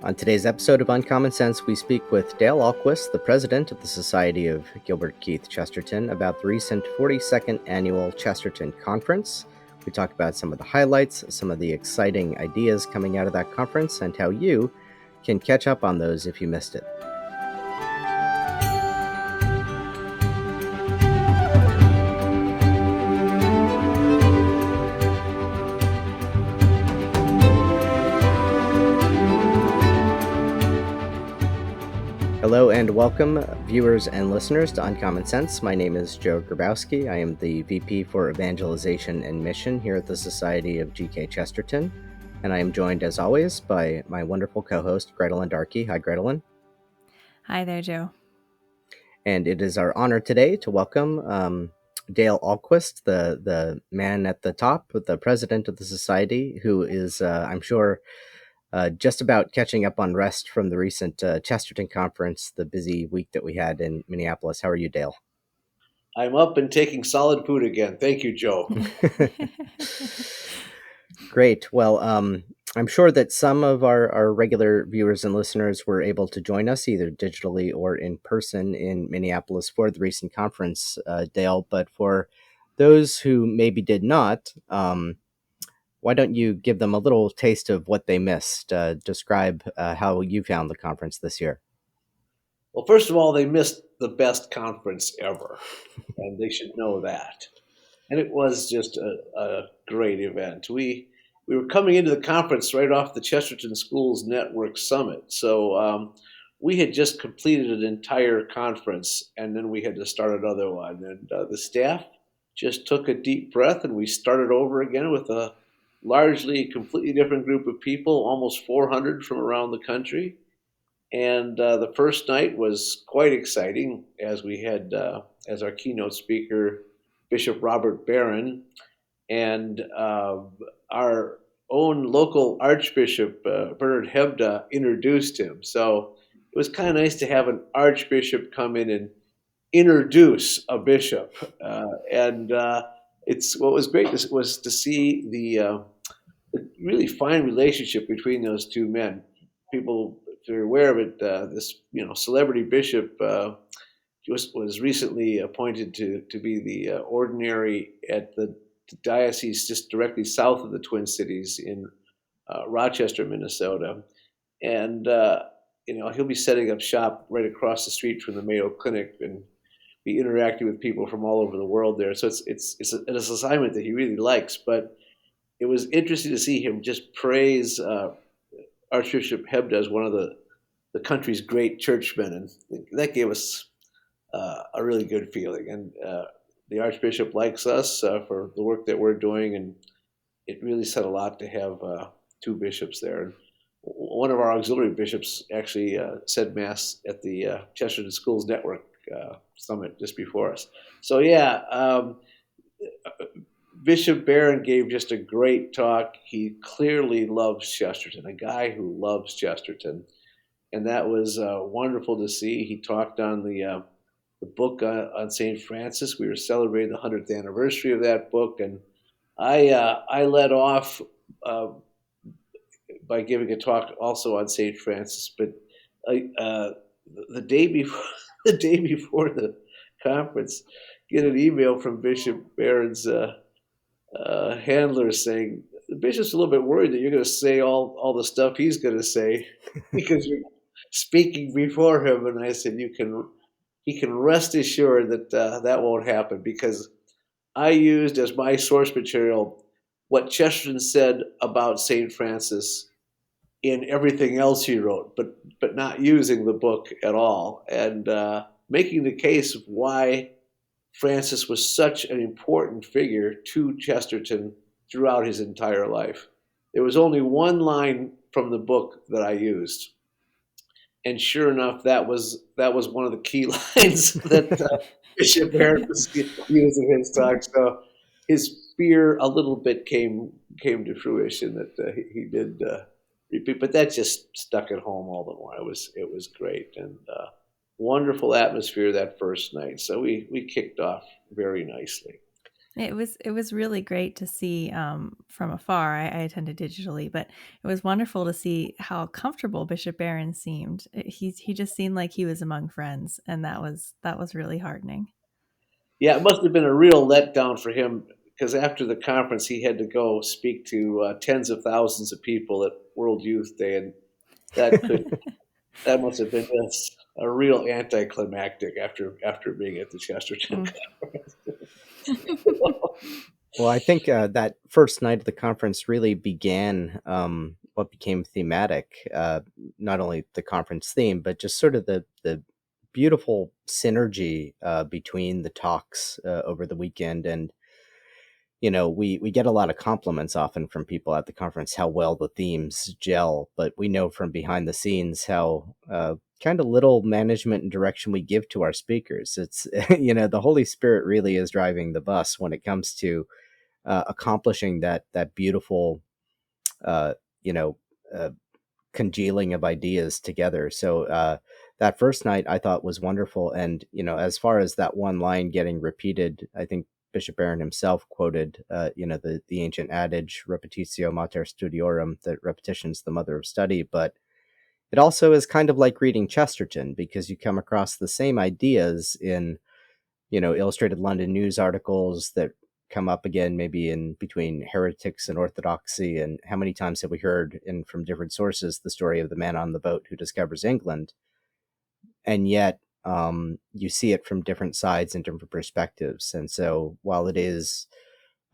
On today's episode of Uncommon Sense, we speak with Dale Ahlquist, the president of the Society of Gilbert Keith Chesterton, about the recent 42nd annual Chesterton Conference. We talk about some of the highlights, some of the exciting ideas coming out of that conference, and how you can catch up on those if you missed it. Hello and welcome, viewers and listeners, to Uncommon Sense. My name is Joe Grabowski. I am the VP for Evangelization and Mission here at the Society of G.K. Chesterton, and I am joined, as always, by my wonderful co-host, Gretelyn Darkey. Hi, Gretelyn. Hi there, Joe. And it is our honor today to welcome Dale Ahlquist, the man at the top, the president of the Society, who is, I'm sure, just about catching up on rest from the recent Chesterton conference, the busy week that we had in Minneapolis. How are you, Dale? I'm up and taking solid food again. Thank you, Joe. Great. Well, I'm sure that some of our regular viewers and listeners were able to join us either digitally or in person in Minneapolis for the recent conference, Dale. But for those who maybe did not, why don't you give them a little taste of what they missed? Describe how you found the conference this year. Well, first of all, they missed the best conference ever, and they should know that. And it was just a great event. We were coming into the conference right off the Chesterton Schools Network Summit. So we had just completed an entire conference, and then we had to start another one. And the staff just took a deep breath, and we started over again with a largely completely different group of people, almost 400 from around the country. And the first night was quite exciting, as we had as our keynote speaker Bishop Robert Barron, and our own local Archbishop Bernard Hebda introduced him. So it was kind of nice to have an Archbishop come in and introduce a bishop. And it's what was great was to see the really fine relationship between those two men. People, if you're aware of it, this celebrity bishop was recently appointed to be the ordinary at the diocese just directly south of the Twin Cities in Rochester, Minnesota, and he'll be setting up shop right across the street from the Mayo Clinic and be interacting with people from all over the world there. So it's an assignment that he really likes, but it was interesting to see him just praise Archbishop Hebda as one of the country's great churchmen, and that gave us a really good feeling. And the Archbishop likes us for the work that we're doing, and it really said a lot to have two bishops there. And one of our auxiliary bishops actually said Mass at the Chesterton Schools Network Summit just before us. So Bishop Barron gave just a great talk. He clearly loves Chesterton, a guy who loves Chesterton. And that was wonderful to see. He talked on the book on St. Francis. We were celebrating the 100th anniversary of that book. And I led off by giving a talk also on St. Francis. But the day before the conference, get an email from Bishop Barron's handler saying, the bishop's a little bit worried that you're going to say all the stuff he's going to say because you're speaking before him. And I said, he can rest assured that that won't happen, because I used as my source material what Chesterton said about St. Francis in everything else he wrote, but not using the book at all, and making the case of why Francis was such an important figure to Chesterton throughout his entire life. There was only one line from the book that I used, and sure enough, that was one of the key lines that Bishop Barron was using in his talk. So his fear a little bit came to fruition that he did repeat, but that just stuck at home all the more. It was great, and wonderful atmosphere that first night. So we kicked off very nicely. It was really great to see from afar. I attended digitally, but it was wonderful to see how comfortable Bishop Barron seemed. He just seemed like he was among friends, and that was really heartening. Yeah, it must have been a real letdown for him because after the conference, he had to go speak to tens of thousands of people at World Youth Day, and that could that must have been just a real anticlimactic after being at the Chesterton Mm. conference. Well, I think that first night of the conference really began what became thematic. Not only the conference theme, but just sort of the beautiful synergy between the talks over the weekend. And we get a lot of compliments often from people at the conference how well the themes gel, but we know from behind the scenes how kind of little management and direction we give to our speakers. It's the Holy Spirit really is driving the bus when it comes to accomplishing that beautiful, uh, you know, uh, congealing of ideas together. So that first night I thought was wonderful, and as far as that one line getting repeated, I think Bishop Barron himself quoted, the ancient adage "Repetitio mater studiorum," that repetition's the mother of study, but it also is kind of like reading Chesterton because you come across the same ideas in Illustrated London News articles that come up again, maybe in between heretics and orthodoxy. And how many times have we heard in from different sources the story of the man on the boat who discovers England? And yet, you see it from different sides and different perspectives. And so, while it is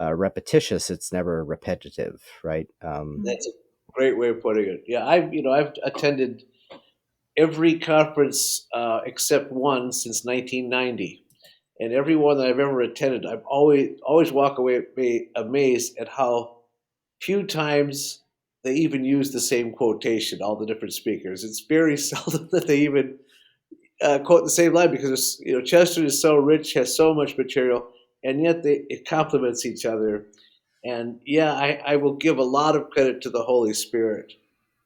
repetitious, it's never repetitive, right? That's a great way of putting it. Yeah, I've attended every conference except one since 1990, and every one that I've ever attended, I've always walk away amazed at how few times they even use the same quotation. All the different speakers, it's very seldom that they even quote the same line because Chesterton is so rich, has so much material, and yet it complements each other. And yeah, I will give a lot of credit to the Holy Spirit,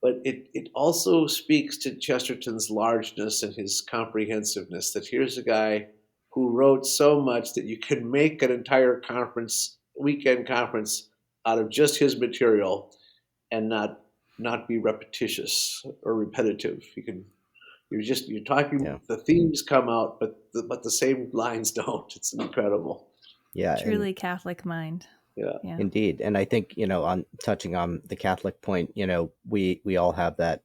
but it also speaks to Chesterton's largeness and his comprehensiveness. That here's a guy who wrote so much that you can make an entire weekend conference out of just his material and not be repetitious or repetitive. You're talking, Yeah, the themes come out, but the same lines don't. It's incredible. yeah, and Truly Catholic mind. Yeah. Yeah. indeed. And I think on touching on the Catholic point, we all have that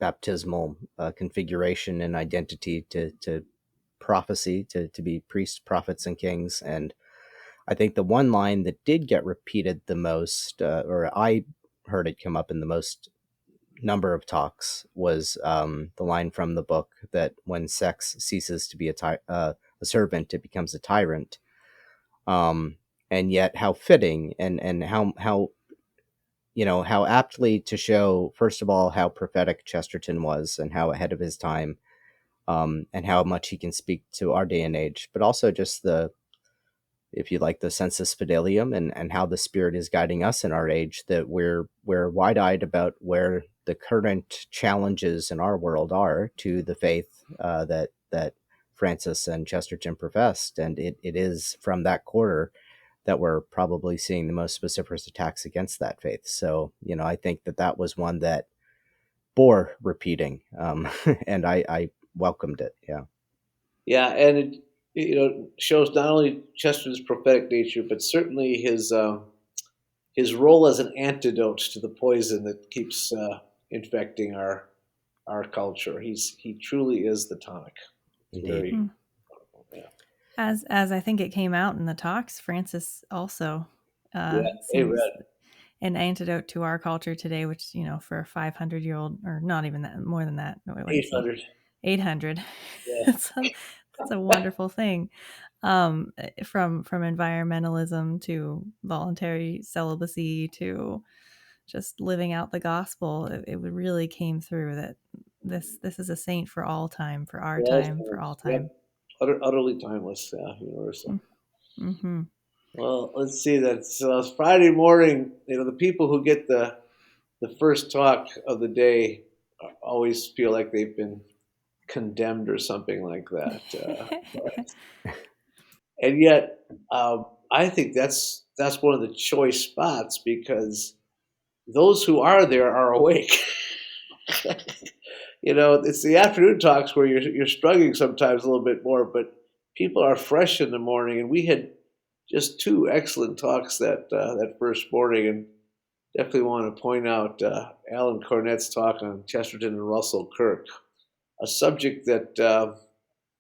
baptismal configuration and identity to prophecy, to be priests, prophets, and kings. And I think the one line that did get repeated the most, or I heard it come up in the most number of talks, was the line from the book that when sex ceases to be a servant, it becomes a tyrant. And yet, how fitting, and how how aptly to show, first of all, how prophetic Chesterton was and how ahead of his time, and how much he can speak to our day and age, but also just if you like, the sensus fidelium, and how the Spirit is guiding us in our age, that we're wide-eyed about where the current challenges in our world are to the faith that Francis and Chesterton professed. And it is from that quarter that we're probably seeing the most vociferous attacks against that faith. So, I think that was one that bore repeating, and I welcomed it. Yeah. Yeah, and it shows not only Chesterton's prophetic nature, but certainly his role as an antidote to the poison that keeps infecting our culture. He truly is the tonic. It's Indeed. very Mm. yeah. As I think it came out in the talks, Francis also Yeah. seems Amen. an antidote to our culture today, which, for a 500-year-old, or not even that, more than that. What is he? 800. 800. Yeah. That's a wonderful thing. From environmentalism to voluntary celibacy to just living out the gospel, it really came through that this is a saint for all time, for our For all time, for all times. time. Yep. Utterly timeless. Yeah. Universal. Mm-hmm. Well, let's see. That's Friday morning. The people who get the first talk of the day always feel like they've been condemned or something like that. And yet, I think that's one of the choice spots because those who are there are awake. It's the afternoon talks where you're struggling sometimes a little bit more, but people are fresh in the morning, and we had just two excellent talks that first morning, and definitely want to point out Alan Cornett's talk on Chesterton and Russell Kirk, a subject that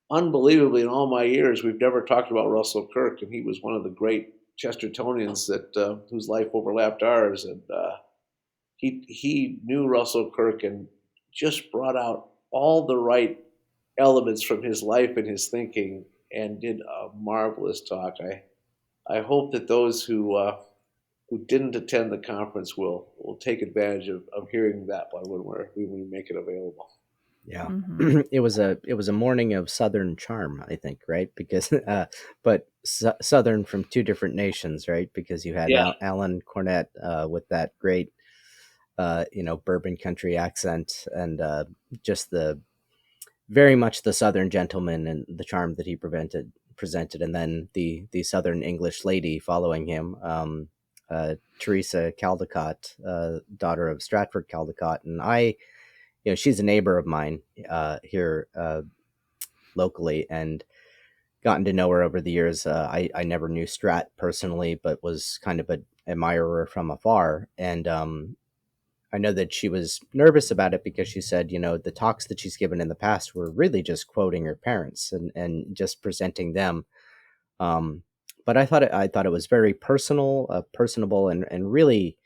unbelievably in all my years we've never talked about Russell Kirk, and he was one of the great Chestertonians that whose life overlapped ours, and he knew Russell Kirk and just brought out all the right elements from his life and his thinking, and did a marvelous talk. I hope that those who didn't attend the conference will take advantage of hearing that one when we make it available. Yeah. Mm-hmm. It was a morning of Southern charm, I think, right? Because but Southern from two different nations, right? Because you had Yeah, Alan Cornett with that great bourbon country accent, and just the very much the Southern gentleman and the charm that he presented, and then the Southern English lady following him, Teresa Caldecott, daughter of Stratford Caldecott, and she's a neighbor of mine here locally, and gotten to know her over the years. I never knew Strat personally, but was kind of an admirer from afar, and I know that she was nervous about it because she said, the talks that she's given in the past were really just quoting her parents and just presenting them. Um, but I thought it was very personal, personable, and really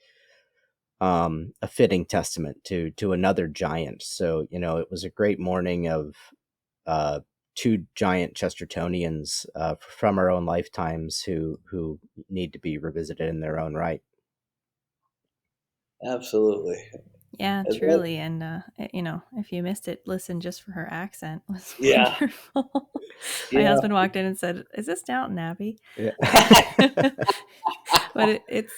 a fitting testament to another giant. So it was a great morning of uh, two giant Chestertonians from our own lifetimes who need to be revisited in their own right. absolutely. Yeah, And then, truly. And, if you missed it, listen just for her accent. It was yeah, wonderful. My yeah, husband walked in and said, "Is this Downton Abbey?" Yeah. But it's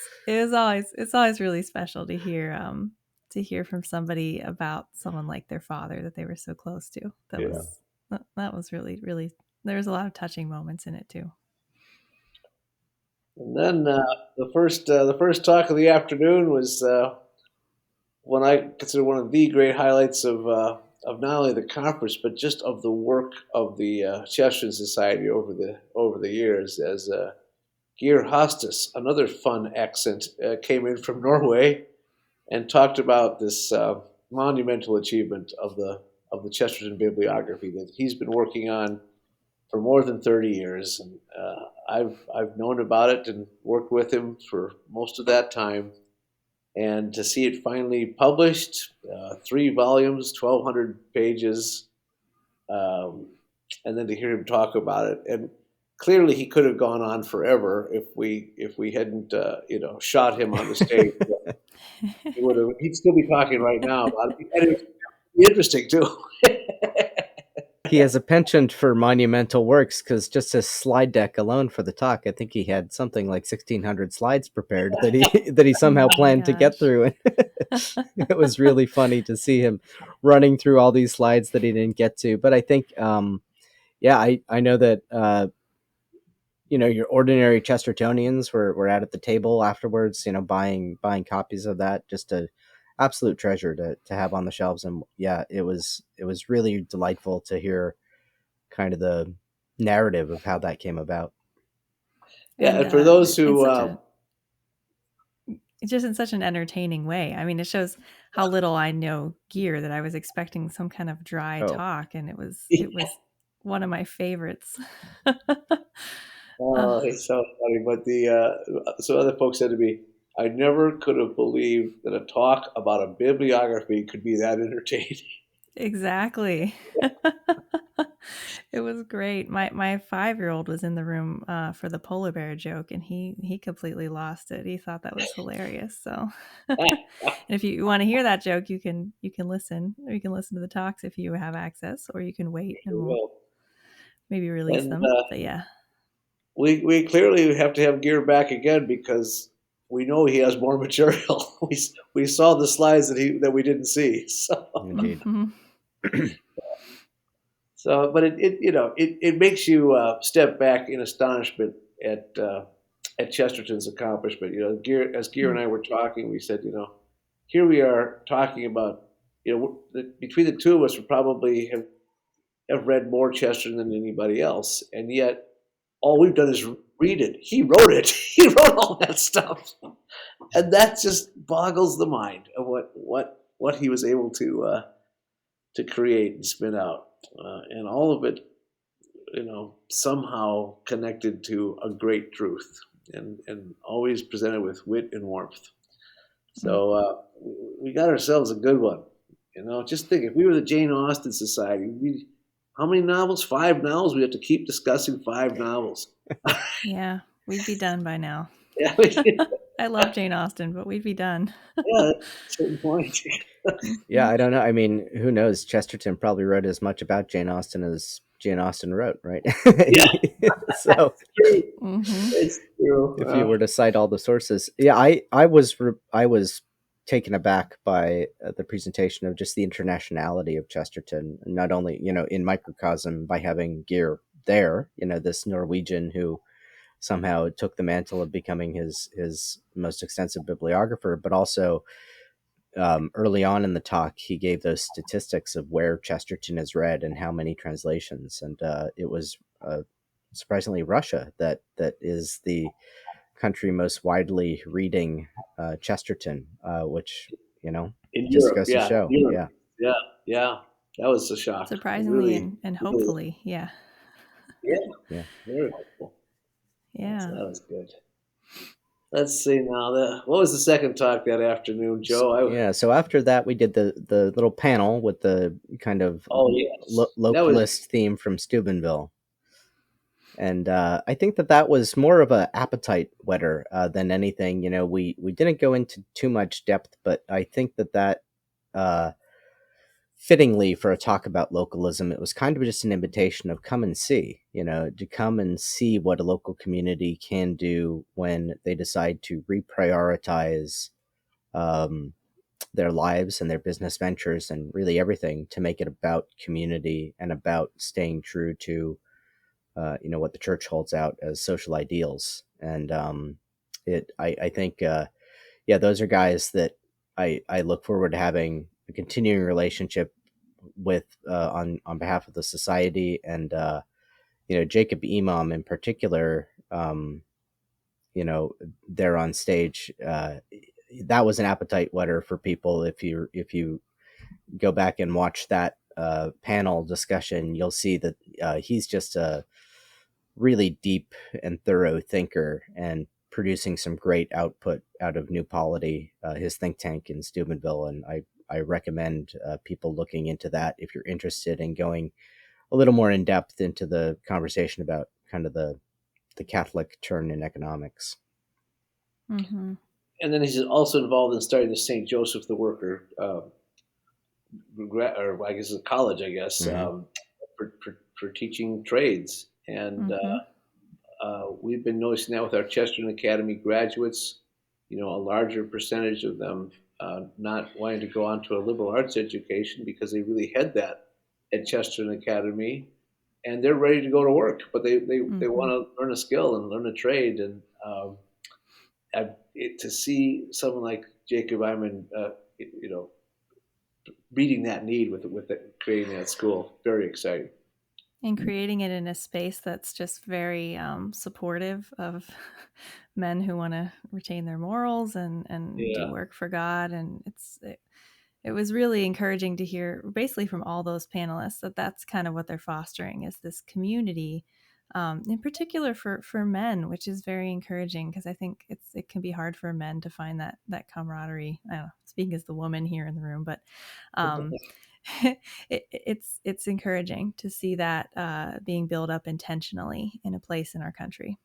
always really special to hear from somebody about someone like their father that they were so close to. yeah. That was really, really, there was a lot of touching moments in it too. And then the first talk of the afternoon was one I consider one of the great highlights of not only the conference but just of the work of the Chesterton Society over the years. As Geir Hostes, another fun accent, came in from Norway and talked about this monumental achievement of the Chesterton bibliography that he's been working on for more than 30 years, and I've known about it and worked with him for most of that time. And to see it finally published, 3 volumes, 1,200 pages, um, and then to hear him talk about it, and clearly he could have gone on forever if we hadn't shot him on the stage. He'd still be talking right now about it, and it'd be interesting too. He has a penchant for monumental works because just his slide deck alone for the talk, I think he had something like 1,600 slides prepared that he Oh somehow my planned to get gosh. through. And it was really funny to see him running through all these slides that he didn't get to. But I think, yeah, I know that your ordinary Chestertonians were out at the table afterwards, buying copies of that. Just a absolute treasure to have on the shelves. And yeah, it was really delightful to hear kind of the narrative of how that came about. Yeah, And and for those in who such a just in such an entertaining way. I mean, it shows how little I know gear that I was expecting some kind of dry Oh, talk, and it was one of my favorites. uh, oh, it's so funny. But some other folks said to me, I never could have believed that a talk about a bibliography could be that entertaining. exactly. It was great. My 5-year-old was in the room for the polar bear joke, and he completely lost it. He thought that was hilarious. So, and if you want to hear that joke, you can listen, or you can listen to the talks if you have access, or you can wait and we'll Well, maybe release and them. But yeah, we clearly have to have Gear back again because we know he has more material. We saw the slides that we didn't see. indeed. hmm But it makes you step back in astonishment at. at Chesterton's accomplishment. As Gear and I were talking, we said, here we are talking about, between the two of us, we probably have read more Chesterton than anybody else, and yet all we've done is read it. He wrote it. He wrote all that stuff, and that just boggles the mind of what he was able to create and spin out, and all of it, somehow connected to a great truth, and always presented with wit and warmth. So we got ourselves a good one. Just think, if we were the Jane Austen Society, how many novels? 5 novels? We have to keep discussing 5 novels. Yeah, we'd be done by now. Yeah, I love Jane Austen, but we'd be done. yeah, at a certain point. Yeah, I don't know. I mean, who knows? Chesterton probably wrote as much about Jane Austen as Jane Austen wrote, right? Yeah. So It's true. if you were to cite all the sources, yeah, I was taken aback by the presentation of just the internationality of Chesterton, not only in microcosm by having Gear there, this Norwegian who somehow took the mantle of becoming his most extensive bibliographer, but also early on in the talk, he gave those statistics of where Chesterton is read and how many translations, and it was surprisingly Russia that is the country most widely reading Chesterton, which in just Europe, goes to show. Europe. Yeah, that was a shock. Surprisingly Really, and hopefully, yeah. Yeah, very hopeful. Yeah. That was good. Let's see now. What was the second talk that afternoon, Joe? So after that, we did the little panel with the kind of localist theme from Steubenville. And I think that was more of an appetite whetter than anything. We didn't go into too much depth, but I think that fittingly for a talk about localism, it was kind of just an invitation of come and see, to come and see what a local community can do when they decide to reprioritize their lives and their business ventures and really everything to make it about community and about staying true to what the church holds out as social ideals. And I think those are guys that I look forward to having a continuing relationship with on behalf of the society. And Jacob Imam in particular, there on stage, that was an appetite whetter for people. If you go back and watch that panel discussion, you'll see that he's just a really deep and thorough thinker and producing some great output out of New Polity, his think tank in Steubenville. And I recommend people looking into that if you're interested in going a little more in depth into the conversation about kind of the Catholic turn in economics. Mm-hmm. And then he's also involved in starting the St. Joseph the Worker, or I guess it's a college, for teaching trades. And we've been noticing that with our Chesterton Academy graduates, a larger percentage of them not wanting to go on to a liberal arts education because they really had that at Chesterton Academy, and they're ready to go to work, but they want to learn a skill and learn a trade. And to see someone like Jacob Iman, meeting that need with creating that school, very exciting. And creating it in a space that's just very supportive of men who want to retain their morals and do work for God. And it was really encouraging to hear basically from all those panelists that's kind of what they're fostering, is this community, in particular for men, which is very encouraging, because I think it can be hard for men to find that camaraderie. I don't know, speaking as the woman here in the room, but it's encouraging to see that being built up intentionally in a place in our country.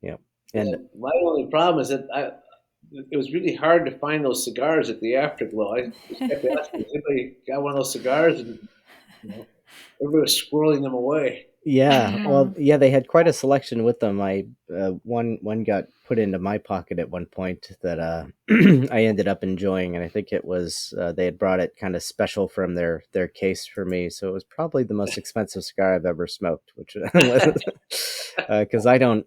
Yeah. And my only problem is that it was really hard to find those cigars at the Afterglow. I just kept asking, has anybody got one of those cigars? And everybody was squirreling them away. Yeah, well, yeah, they had quite a selection with them. One got put into my pocket at one point that I ended up enjoying, and I think it was they had brought it kind of special from their case for me, so it was probably the most expensive cigar I've ever smoked, which because I don't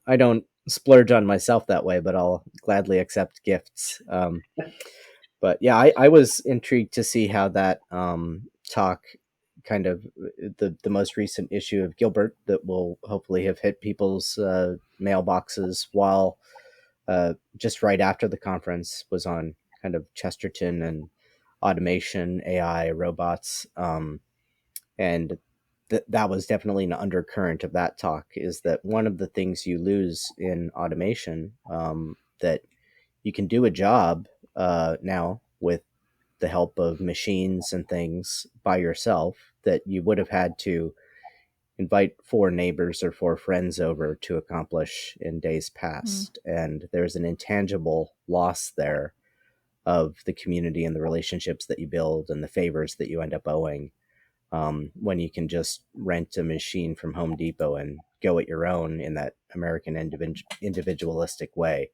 splurge on myself that way, but I'll gladly accept gifts. But yeah, I was intrigued to see how that talk kind of the most recent issue of Gilbert that will hopefully have hit people's mailboxes while just right after the conference was on kind of Chesterton and automation, AI, robots. And that was definitely an undercurrent of that talk is that one of the things you lose in automation that you can do a job now with the help of machines and things by yourself that you would have had to invite four neighbors or four friends over to accomplish in days Mm. past. And there's an intangible loss there of the community and the relationships that you build and the favors that you end up owing when you can just rent a machine from Home Depot and go at your own in that American individualistic way.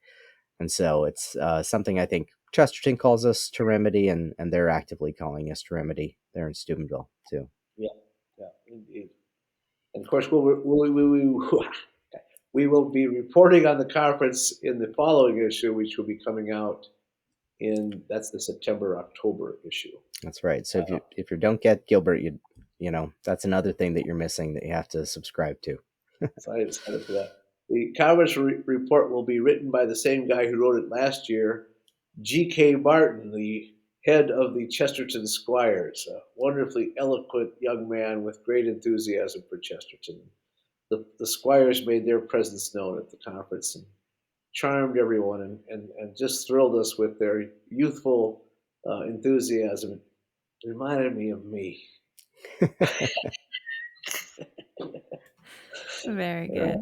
And so it's something I think Chesterton calls us to remedy, and they're actively calling us to remedy there in Steubenville, too. Yeah, yeah, indeed. And of course, we will be reporting on the conference in the following issue, which will be coming out that's the September-October issue. That's right. So if you don't get Gilbert, you know that's another thing that you're missing that you have to subscribe to. So I excited for that. The conference report will be written by the same guy who wrote it last year, G.K. Martin, the head of the Chesterton Squires, a wonderfully eloquent young man with great enthusiasm for Chesterton. The Squires made their presence known at the conference and charmed everyone and just thrilled us with their youthful enthusiasm. It reminded me of me. Very good.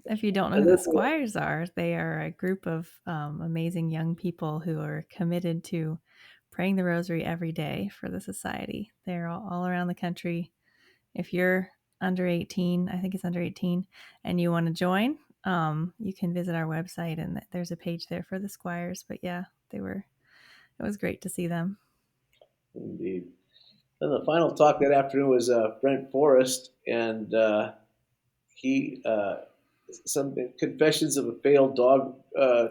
If you don't know who the Squires are, they are a group of amazing young people who are committed to praying the rosary every day for the society. They're all around the country. If you're under 18, I think it's under 18, and you want to join, you can visit our website and there's a page there for the Squires. But yeah, it was great to see them. Indeed. And the final talk that afternoon was Brent Forrest, and he some confessions of a failed dog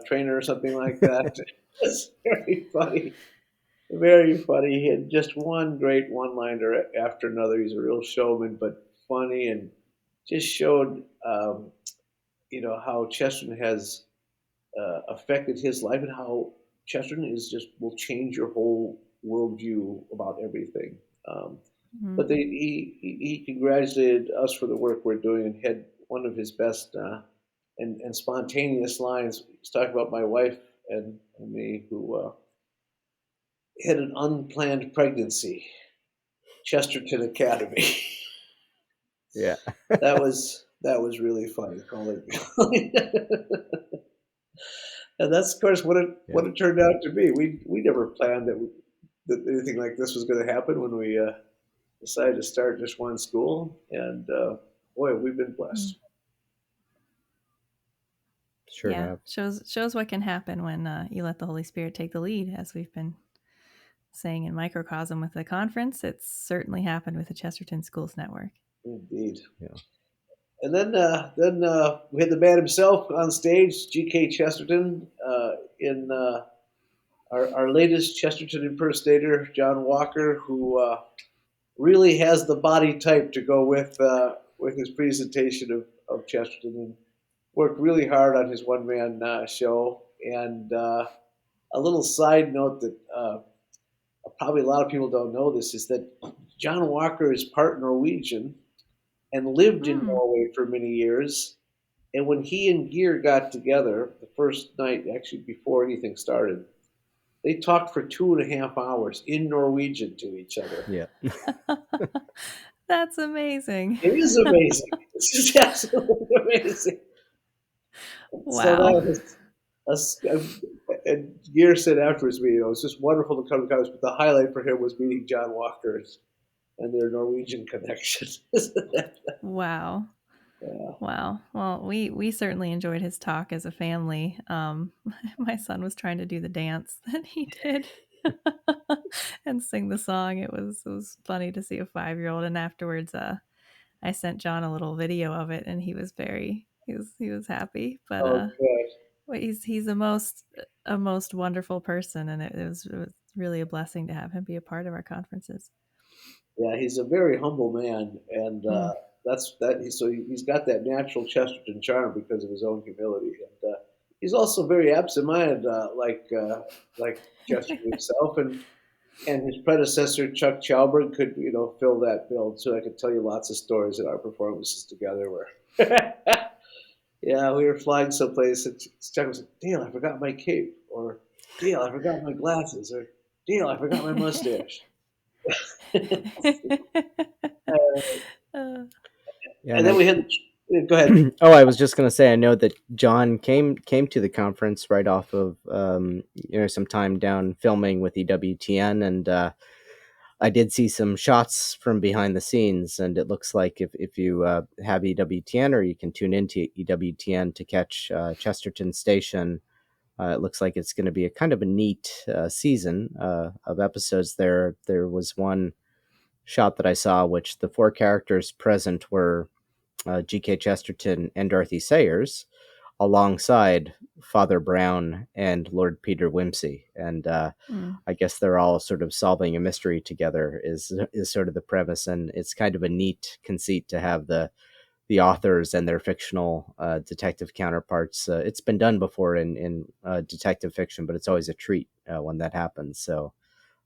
trainer or something like that. It's very funny, very funny. He had just one great one-liner after another. He's a real showman, but funny, and just showed how Chesterton has affected his life and how Chesterton is just will change your whole worldview about everything. Mm-hmm. But he congratulated us for the work we're doing and had one of his best and spontaneous lines. He's talking about my wife and me who had an unplanned pregnancy, Chesterton Academy. Yeah. that was really funny. And that's of course what it turned out to be. We never planned that anything like this was going to happen when we decided to start just one school, and boy, we've been blessed. Sure yeah, have. shows what can happen when you let the Holy Spirit take the lead, as we've been saying in Microcosm with the conference. It's certainly happened with the Chesterton Schools Network. Indeed. Yeah. And then we had the man himself on stage, G.K. Chesterton, in our latest Chesterton impersonator, John Walker, who really has the body type to go with his presentation of Chesterton, and worked really hard on his one-man show. And a little side note that probably a lot of people don't know this is that John Walker is part Norwegian and lived in Norway for many years. And when he and Gear got together the first night, actually before anything started, they talked for 2.5 hours in Norwegian to each other. Yeah. That's amazing. It is amazing. It's just absolutely amazing. Wow. So that was and Gear said afterwards, it was just wonderful to come to conference, but the highlight for him was meeting John Walker and their Norwegian connection. Wow. Yeah. Wow. Well, we certainly enjoyed his talk as a family. My son was trying to do the dance that he did and sing the song. It was funny to see a 5-year-old. And afterwards, I sent John a little video of it, and he was very he was happy, but Oh, good. he's a most wonderful person, and it was really a blessing to have him be a part of our conferences. Yeah, he's a very humble man, and Mm. that's that. He's got that natural Chesterton charm because of his own humility, and he's also very absent-minded, like Chesterton himself, and his predecessor Chuck Chalburn could fill that bill. So I could tell you lots of stories at our performances together where. Yeah, we were flying someplace, and Chuck was like, "Dale, I forgot my cape," or "Dale, I forgot my glasses," or "Dale, I forgot my mustache." Uh, Yeah, And and then I we had. Go ahead. oh, I was just going to say, I know that John came to the conference right off of some time down filming with EWTN, and I did see some shots from behind the scenes, and it looks like if you have EWTN, or you can tune into EWTN to catch Chesterton Station, it looks like it's going to be a kind of a neat season of episodes. There was one shot that I saw, which the four characters present were G.K. Chesterton and Dorothy Sayers, alongside Father Brown and Lord Peter Wimsey, and mm, I guess they're all sort of solving a mystery together. Is sort of the premise, and it's kind of a neat conceit to have the authors and their fictional detective counterparts. It's been done before in detective fiction, but it's always a treat when that happens. So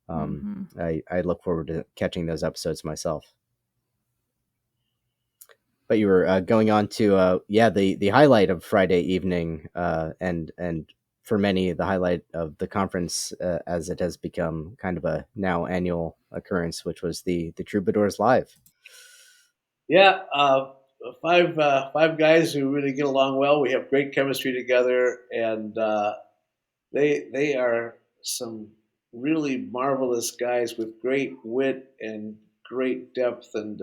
hmm I look forward to catching those episodes myself. But you were going on to the highlight of Friday evening, and for many the highlight of the conference, as it has become kind of a now annual occurrence, which was the Troubadours live. Yeah, five guys who really get along well. We have great chemistry together, and they are some really marvelous guys with great wit and great depth, and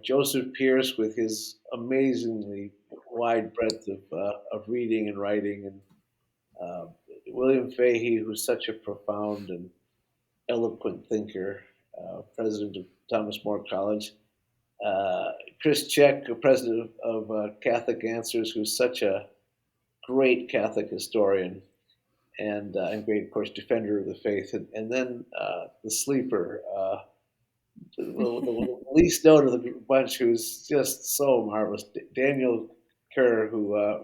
Joseph Pierce with his amazingly wide breadth of reading and writing, and uh, William Fahey, who's such a profound and eloquent thinker, president of Thomas More College. Uh, Chris Check, president of Catholic Answers, who's such a great Catholic historian and great, of course, defender of the faith. And then the sleeper, the least known of the bunch, who's just so marvelous, Daniel Kerr, who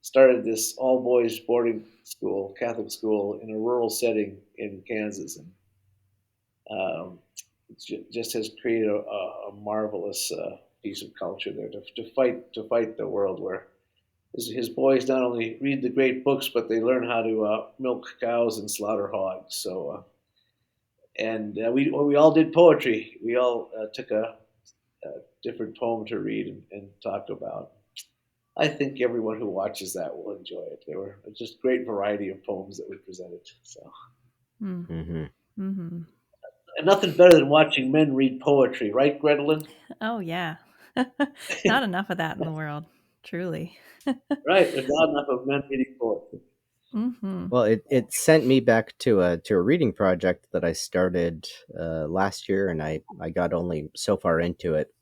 started this all boys boarding school, Catholic school, in a rural setting in Kansas. And um, just has created a marvelous piece of culture there to fight the world where his boys not only read the great books, but they learn how to milk cows and slaughter hogs. So, and we all did poetry. We all took a different poem to read and talk about. I think everyone who watches that will enjoy it. There were just great variety of poems that we presented. So, mm, Mm-hmm. hmm and nothing better than watching men read poetry, right, Gretelin? Oh yeah, not enough of that in the world, truly. Right. There's not enough of men reading poetry. hmm Well, it sent me back to a reading project that I started last year, and I got only so far into it.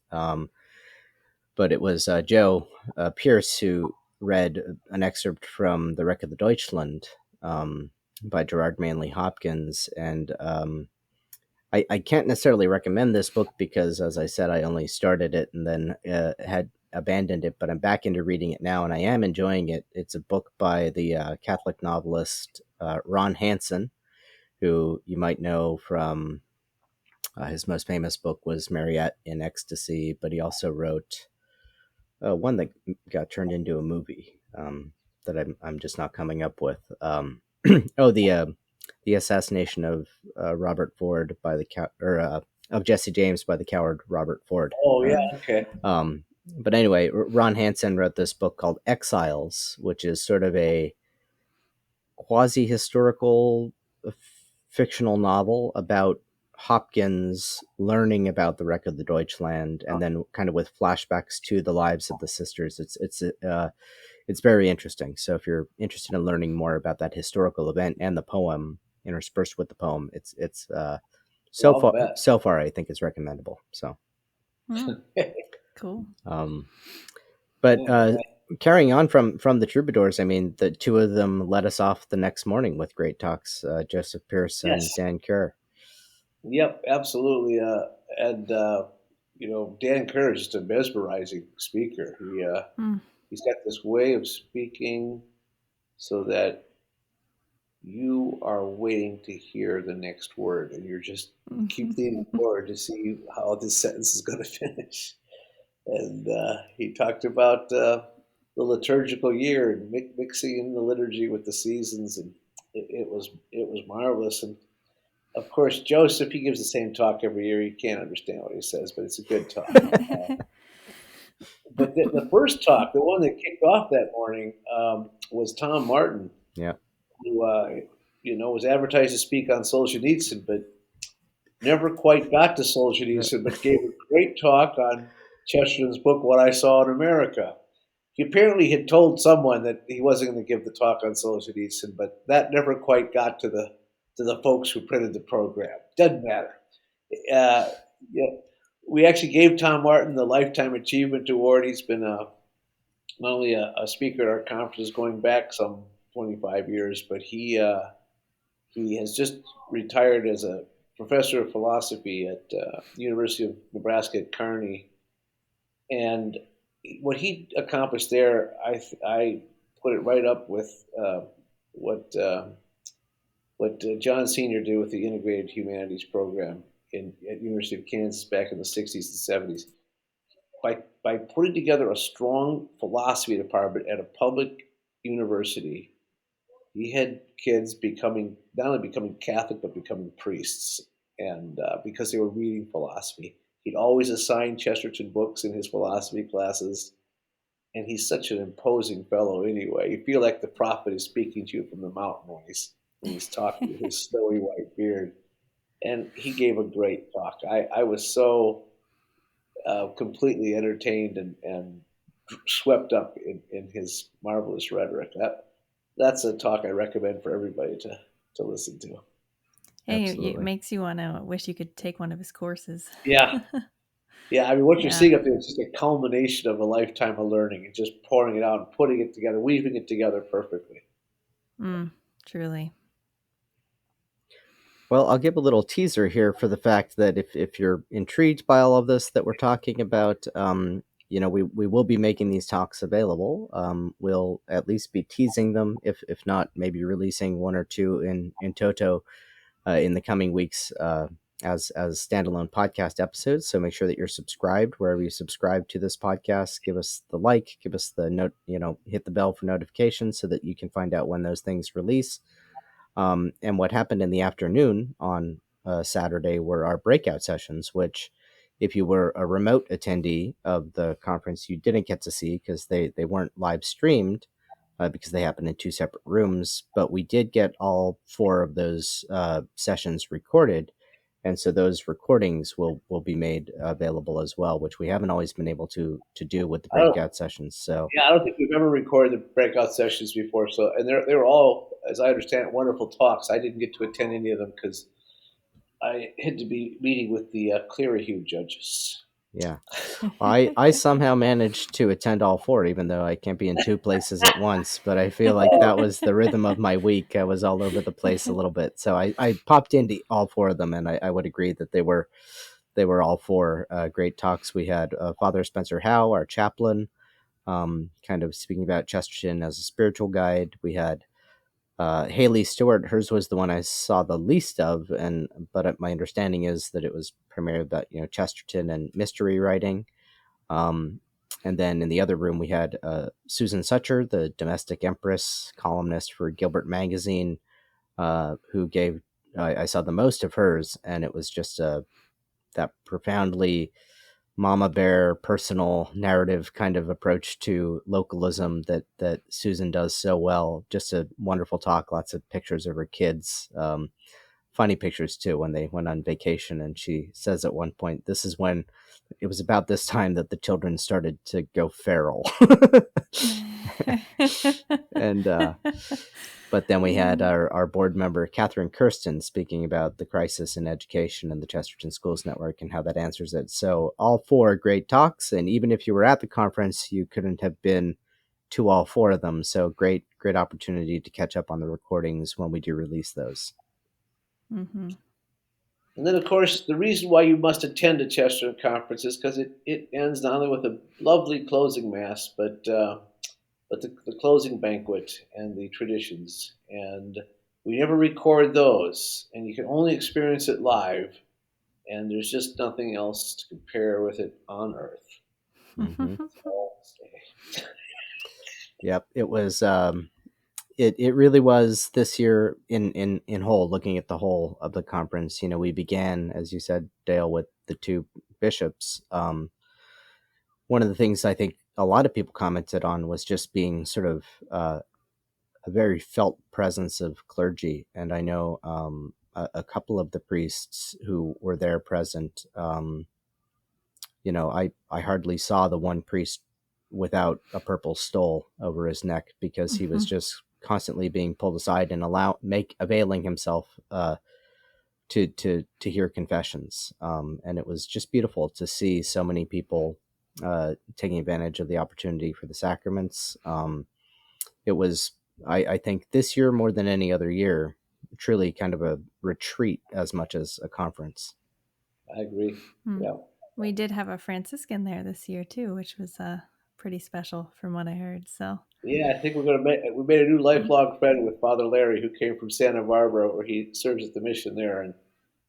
But it was Joe Pierce who read an excerpt from The Wreck of the Deutschland, by Gerard Manley Hopkins, and I can't necessarily recommend this book because, as I said, I only started it and then had abandoned it, but I'm back into reading it now, and I am enjoying it. It's a book by the Catholic novelist Ron Hansen, who you might know from his most famous book was Mariette in Ecstasy, but he also wrote one that got turned into a movie that I'm just not coming up with. Oh, the assassination of Robert Ford by of Jesse James by the coward Robert Ford. Oh yeah, Mm. okay. But anyway, Ron Hansen wrote this book called Exiles, which is sort of a quasi historical fictional novel about Hopkins learning about the wreck of the Deutschland, and then kind of with flashbacks to the lives of the sisters. It's very interesting. So if you're interested in learning more about that historical event and the poem interspersed with the poem, it's Well, I'll bet. so far I think it's recommendable. So Mm, cool. um, But carrying on from the Troubadours, I mean, the two of them led us off the next morning with great talks, Joseph Pierce and Yes. Dan Kerr. Yep, absolutely. And Dan Kerr is just a mesmerizing speaker. He's got this way of speaking so that you are waiting to hear the next word, and you're just keep leaning forward to see how this sentence is going to finish. And he talked about the liturgical year and mixing in the liturgy with the seasons, and it was marvelous. And of course, Joseph, he gives the same talk every year. You can't understand what he says, but it's a good talk. But the first talk, the one that kicked off that morning, was Tom Martin, Yeah. who was advertised to speak on Solzhenitsyn, but never quite got to Solzhenitsyn, but gave a great talk on Chesterton's book, What I Saw in America. He apparently had told someone that he wasn't going to give the talk on Solzhenitsyn, but that never quite got to the folks who printed the program. Doesn't matter. Yeah, we actually gave Tom Martin the Lifetime Achievement Award. He's been not only a speaker at our conferences going back some 25 years, but he has just retired as a professor of philosophy at University of Nebraska at Kearney. And what he accomplished there, I put it right up with what John Senior did with the Integrated Humanities program at University of Kansas back in the 60s and 70s. By putting together a strong philosophy department at a public university, he had kids not only becoming Catholic, but becoming priests. And because they were reading philosophy, he'd always assign Chesterton books in his philosophy classes. And he's such an imposing fellow anyway. You feel like the prophet is speaking to you from the mountain when he's talking with his snowy white beard. And he gave a great talk. I was so completely entertained and swept up in his marvelous rhetoric. That's a talk I recommend for everybody to listen to. Hey, it makes you want to wish you could take one of his courses. Yeah. Yeah, I mean, what you're seeing up there is just a culmination of a lifetime of learning and just pouring it out and putting it together, weaving it together perfectly. Truly. Well, I'll give a little teaser here for the fact that if you're intrigued by all of this that we're talking about, we will be making these talks available. We'll at least be teasing them, if not maybe releasing one or two in toto in the coming weeks as standalone podcast episodes. So make sure that you're subscribed wherever you subscribe to this podcast. Give us the like, give us the note, hit the bell for notifications so that you can find out when those things release. And what happened in the afternoon on Saturday were our breakout sessions, which if you were a remote attendee of the conference, you didn't get to see because they weren't live streamed because they happened in two separate rooms. But we did get all four of those sessions recorded. And so those recordings will be made available as well, which we haven't always been able to do with the breakout sessions. So yeah, I don't think we've ever recorded the breakout sessions before. So, and they were all, as I understand it, wonderful talks. I didn't get to attend any of them because I had to be meeting with the Clearview judges. Yeah, I somehow managed to attend all four, even though I can't be in two places at once. But I feel like that was the rhythm of my week. I was all over the place a little bit, so I popped into all four of them, and I would agree that they were all four great talks. We had Father Spencer Howe, our chaplain, kind of speaking about Chesterton as a spiritual guide. We had Haley Stewart. Hers was the one I saw the least of, but my understanding is that it was primarily about Chesterton and mystery writing. And then in the other room we had Susan Sucher, the domestic empress columnist for Gilbert Magazine, who gave I saw the most of hers, and it was just that profoundly mama bear personal narrative kind of approach to localism that Susan does so well. Just a wonderful talk, lots of pictures of her kids, funny pictures too, when they went on vacation. And she says at one point, this is when it was about this time that the children started to go feral. And But then we had our board member, Catherine Kirsten, speaking about the crisis in education and the Chesterton Schools Network and how that answers it. So all four great talks. And even if you were at the conference, you couldn't have been to all four of them. So great opportunity to catch up on the recordings when we do release those. Mm-hmm. And then, of course, the reason why you must attend a Chesterton conference is because it ends not only with a lovely closing mass, but the closing banquet and the traditions. And we never record those, and you can only experience it live. And there's just nothing else to compare with it on earth. Mm-hmm. Yep, it was. It really was this year in whole. Looking at the whole of the conference, we began, as you said, Dale, with the two bishops. One of the things I think a lot of people commented on was just being sort of a very felt presence of clergy, and I know a couple of the priests who were there present. I hardly saw the one priest without a purple stole over his neck because he was just constantly being pulled aside and availing himself to hear confessions. And it was just beautiful to see so many people taking advantage of the opportunity for the sacraments. It was, I think, this year more than any other year, truly kind of a retreat as much as a conference. I agree. Yeah. We did have a Franciscan there this year too, which was pretty special from what I heard. So Yeah, I think we made a new lifelong friend with Father Larry, who came from Santa Barbara, where he serves at the mission there, and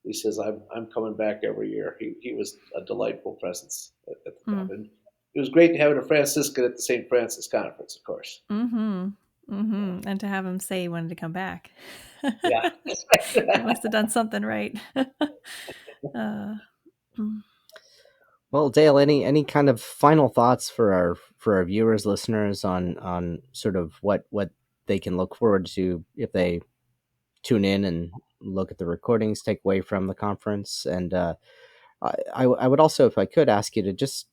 he says, I'm coming back every year. He was a delightful presence at the conference. It was great having a Franciscan at the St. Francis conference, of course. And to have him say he wanted to come back. Yeah. He must have done something right. Well, Dale, any kind of final thoughts for our viewers, listeners on sort of what they can look forward to if they tune in and look at the recordings, take away from the conference, and I would also, if I could, ask you to just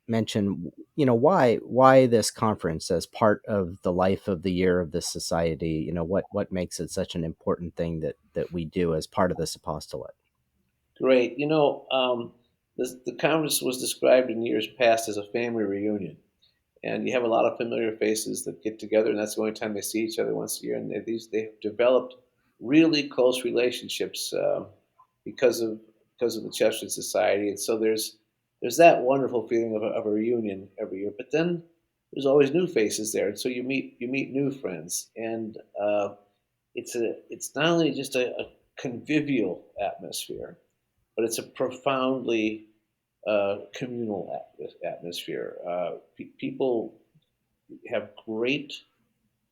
mention, why this conference as part of the life of the year of this society. What makes it such an important thing that we do as part of this apostolate. Great. The conference was described in years past as a family reunion. And you have a lot of familiar faces that get together, and that's the only time they see each other once a year. And they've developed really close relationships because of the Chesterton Society. And so there's that wonderful feeling of a reunion every year. But then there's always new faces there, and so you meet new friends, and it's not only just a convivial atmosphere, but it's a profoundly communal atmosphere. People have great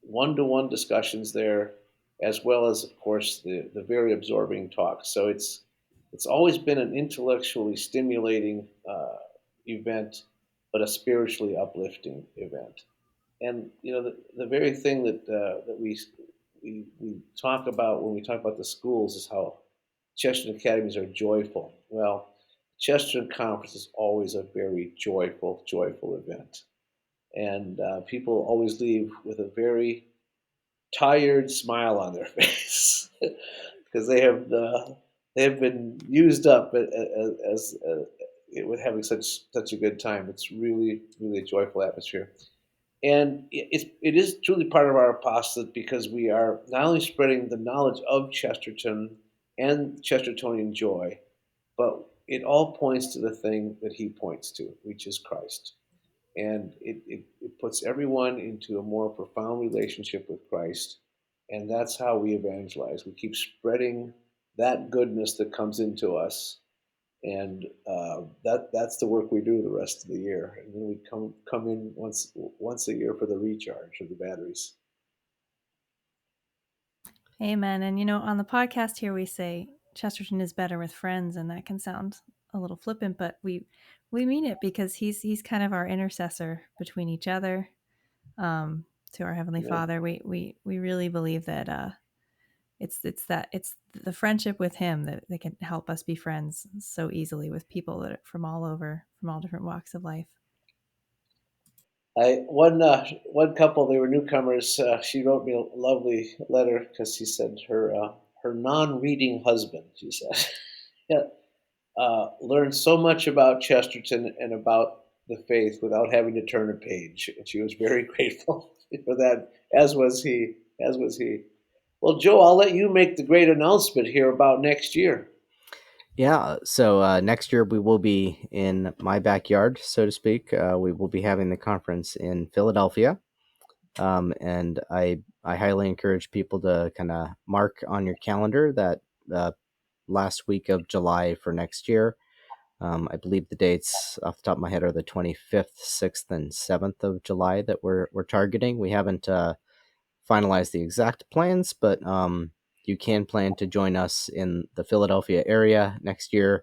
one-to-one discussions there, as well as, of course, the very absorbing talks. So it's always been an intellectually stimulating event, but a spiritually uplifting event. And the very thing that we talk about when we talk about the schools is how Chesterton academies are joyful. Well, Chesterton Conference is always a very joyful event. And people always leave with a very tired smile on their face because they have been used up as with having such a good time. It's really a joyful atmosphere. And it is truly part of our apostolate because we are not only spreading the knowledge of Chesterton and Chestertonian joy, but it all points to the thing that he points to, which is Christ. And it puts everyone into a more profound relationship with Christ. And that's how we evangelize. We keep spreading that goodness that comes into us. And that's the work we do the rest of the year. And then we come in once a year for the recharge of the batteries. Amen. And on the podcast here we say Chesterton is better with friends, and that can sound a little flippant, but we mean it because he's kind of our intercessor between each other to our Heavenly Father. We really believe that it's the friendship with him that can help us be friends so easily with people that from all different walks of life. One couple, they were newcomers. She wrote me a lovely letter because she said her non-reading husband, she said, yeah, learned so much about Chesterton and about the faith without having to turn a page. And she was very grateful for that, as was he. As was he. Well, Joe, I'll let you make the great announcement here about next year. Yeah, so next year we will be in my backyard, so to speak. We will be having the conference in Philadelphia, and I highly encourage people to kind of mark on your calendar that last week of July for next year. I believe the dates off the top of my head are the 25th, 6th, and 7th of July that we're targeting. We haven't finalized the exact plans, but you can plan to join us in the Philadelphia area next year.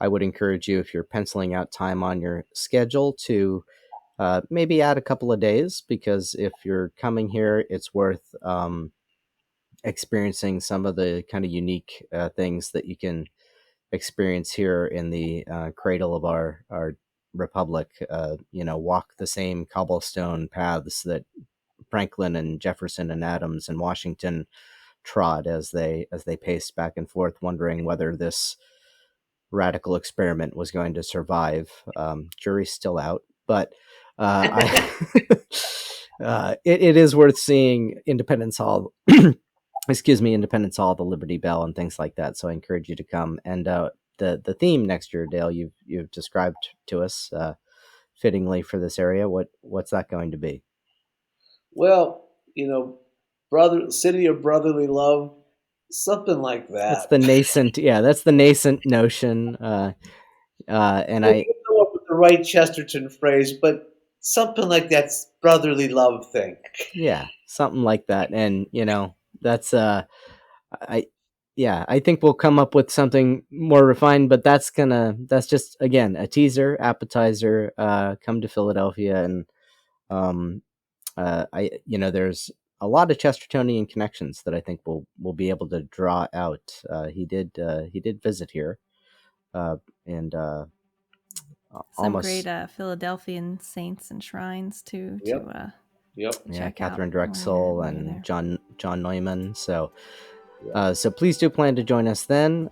I would encourage you, if you're penciling out time on your schedule, to maybe add a couple of days, because if you're coming here, it's worth experiencing some of the kind of unique things that you can experience here in the cradle of our republic. Walk the same cobblestone paths that Franklin and Jefferson and Adams and Washington trod as they paced back and forth, wondering whether this radical experiment was going to survive. Jury's still out, but it is worth seeing Independence Hall. Independence Hall, the Liberty Bell, and things like that. So I encourage you to come. And the theme next year, Dale, you've described to us fittingly for this area. What's that going to be? Well, city of brotherly love, something like that. That's the nascent, that's the nascent notion. And I come up with the right Chesterton phrase, but something like that's brotherly love thing. Yeah, something like that. And that's I think we'll come up with something more refined, but that's just, again, a teaser, appetizer. Come to Philadelphia, and there's a lot of Chestertonian connections that I think we'll be able to draw out. He did visit here, and some almost great Philadelphian saints and shrines too. Yep. Check Catherine out Drexel and John Neumann. So please do plan to join us then.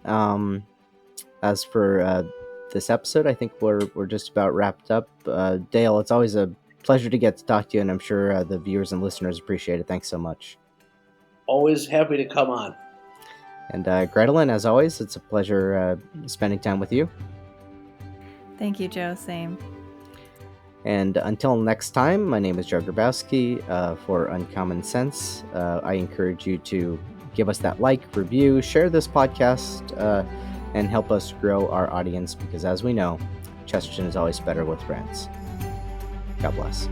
As for this episode, I think we're just about wrapped up. Dale, it's always a pleasure to get to talk to you, and I'm sure the viewers and listeners appreciate it. Thanks so much. Always happy to come on. And Gretelyn, as always, it's a pleasure spending time with you. Thank you, Joe. Same. And until next time, my name is Joe Grabowski for Uncommon Sense. I encourage you to give us that like, review, share this podcast, and help us grow our audience, because as we know, Chesterton is always better with friends. God bless.